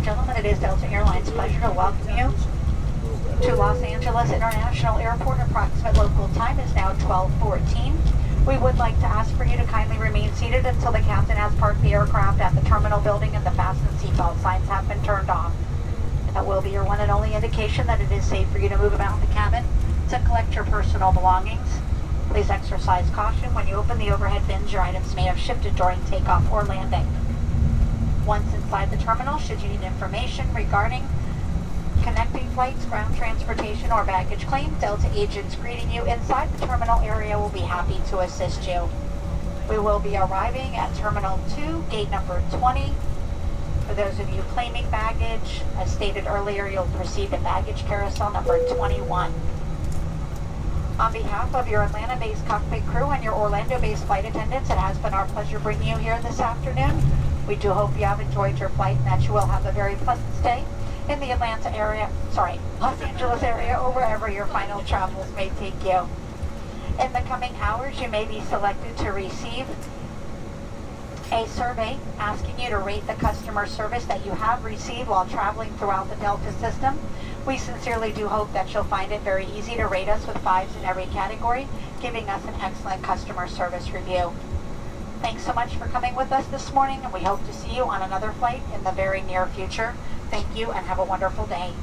and gentlemen, it is Delta Airlines' pleasure to welcome you to Los Angeles International Airport. Approximate local time is now 12:14. We would like to ask for you to kindly remain seated until the captain has parked the aircraft at the terminal building and the fasten seatbelt signs have been turned off. That will be your one and only indication that it is safe for you to move about the cabin to collect your personal belongings. Please exercise caution when you open the overhead bins. Your items may have shifted during takeoff or landing. Once inside the terminal, should you need information regarding connecting flights, ground transportation, or baggage claim, Delta agents greeting you inside the terminal area will be happy to assist you. We will be arriving at Terminal 2, gate number 20. For those of you claiming baggage, as stated earlier, you'll proceed to baggage carousel number 21. On behalf of your Atlanta-based cockpit crew and your Orlando-based flight attendants, it has been our pleasure bringing you here this afternoon. We do hope you have enjoyed your flight and that you will have a very pleasant stay in the Los Angeles area, or wherever your final travels may take you. In the coming hours, you may be selected to receive a survey asking you to rate the customer service that you have received while traveling throughout the Delta system. We sincerely do hope that you'll find it very easy to rate us with 5s in every category, giving us an excellent customer service review. Thanks so much for coming with us this morning, and we hope to see you on another flight in the very near future. Thank you and have a wonderful day.